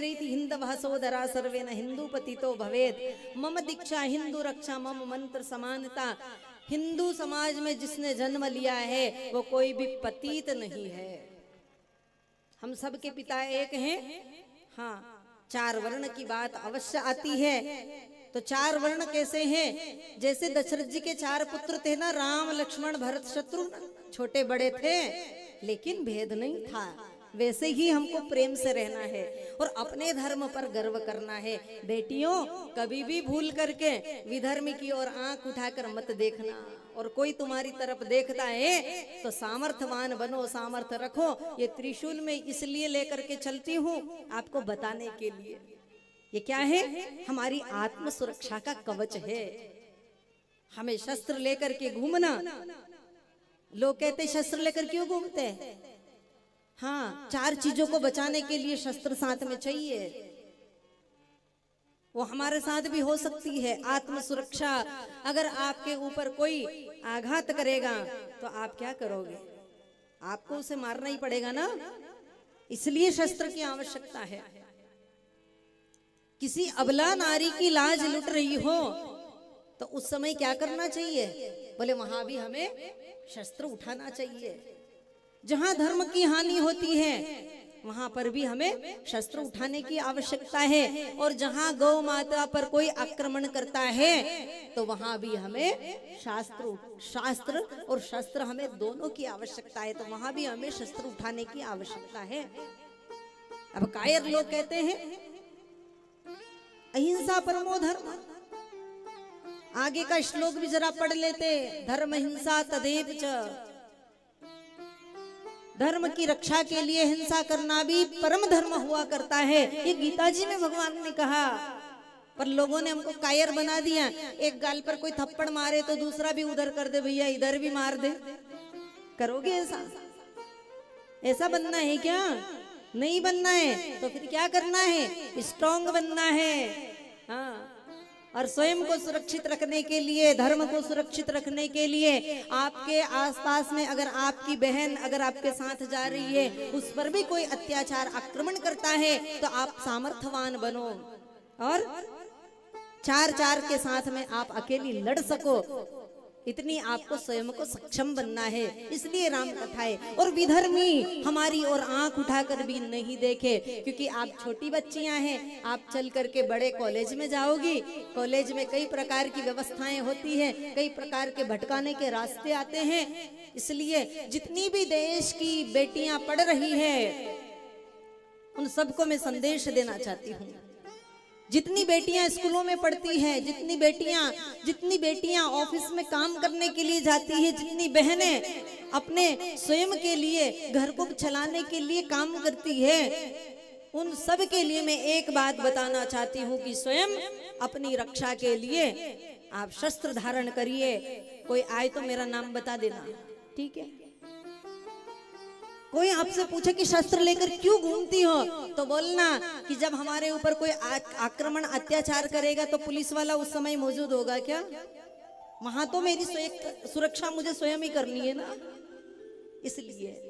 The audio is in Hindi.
हिंदवः सोदरा सर्वे न हिंदू पतितो भवेत्। मम दीक्षा हिंदू रक्षा मम मंत्र समानता। हिंदू समाज में जिसने जन्म लिया है वो कोई भी पतित नहीं है। हम सबके पिता एक हैं। हाँ, चार वर्ण की बात अवश्य आती है। तो चार वर्ण कैसे हैं? जैसे दशरथ जी के चार पुत्र थे ना, राम लक्ष्मण भरत शत्रुघ्न, छोटे बड़े थे लेकिन भेद नहीं था। वैसे ही हमको प्रेम से रहना है और अपने धर्म पर गर्व करना है। बेटियों, कभी भी भूल करके विधर्मी की ओर आंख उठाकर मत देखना। और कोई तुम्हारी तरफ देखता है तो सामर्थ्यवान बनो, सामर्थ्य रखो। ये त्रिशूल में इसलिए लेकर के चलती हूँ आपको बताने के लिए। ये क्या है? हमारी आत्म सुरक्षा का कवच है। हमें शस्त्र लेकर के घूमना, लोग कहते शस्त्र लेकर क्यों घूमते हैं? हाँ, चार चीजों को बचाने के लिए शस्त्र साथ में चाहिए। वो हमारे साथ भी हो सकती है आत्म सुरक्षा। अगर आपके ऊपर कोई आघात करेगा तो आप क्या करोगे? आपको उसे मारना ही पड़ेगा ना। इसलिए शस्त्र की आवश्यकता है। किसी अबला नारी की लाज लुट रही हो तो उस समय क्या करना चाहिए? बोले वहां भी हमें शस्त्र उठाना चाहिए। जहां धर्म की हानि होती है वहां पर भी हमें शस्त्र उठाने की आवश्यकता है। और जहां गौ माता पर कोई आक्रमण करता है तो वहां भी हमें शास्त्र और शस्त्र, हमें दोनों की आवश्यकता है। तो वहां भी हमें शस्त्र उठाने की आवश्यकता है। अब कायर लोग कहते हैं अहिंसा परमो धर्म। आगे का श्लोक भी जरा पढ़ लेते। धर्म हिंसा तदेव च। धर्म की रक्षा के लिए हिंसा करना भी परम धर्म हुआ करता है। ये गीता जी में भगवान ने कहा, पर लोगों ने हमको कायर बना दिया। एक गाल पर कोई थप्पड़ मारे तो दूसरा भी उधर कर दे, भैया इधर भी मार दे। करोगे ऐसा? ऐसा बनना है क्या? नहीं बनना है। तो फिर क्या करना है? स्ट्रॉन्ग बनना है। हाँ, और स्वयं को सुरक्षित रखने के लिए, धर्म को सुरक्षित रखने के लिए आपके आसपास में अगर आपकी बहन अगर आपके साथ जा रही है, उस पर भी कोई अत्याचार आक्रमण करता है तो आप सामर्थ्यवान बनो और चार चार के साथ में आप अकेली लड़ सको। इतनी आपको स्वयं को सक्षम बनना है। इसलिए राम कथाएं। और विधर्मी हमारी ओर आंख उठाकर भी नहीं देखे, क्योंकि आप छोटी बच्चियां हैं। आप चल करके बड़े कॉलेज में जाओगी। कॉलेज में कई प्रकार की व्यवस्थाएं होती हैं, कई प्रकार के भटकाने के रास्ते आते हैं। इसलिए जितनी भी देश की बेटियां पढ़ रही है उन सबको मैं संदेश देना चाहती हूँ। जितनी बेटियां स्कूलों में पढ़ती हैं, जितनी बेटियां ऑफिस में काम करने के लिए जाती है, जितनी बहनें अपने स्वयं के लिए घर को चलाने के लिए काम करती है, उन सब के लिए मैं एक बात बताना चाहती हूँ कि स्वयं अपनी रक्षा के लिए आप शस्त्र धारण करिए। कोई आए तो मेरा नाम बता देना, ठीक है? कोई आपसे पूछे कि शस्त्र लेकर क्यों घूमती हो तो बोलना कि जब हमारे ऊपर कोई आक्रमण अत्याचार करेगा तो पुलिस वाला उस समय मौजूद होगा क्या? वहां तो मेरी सुरक्षा मुझे स्वयं ही करनी है ना। इसलिए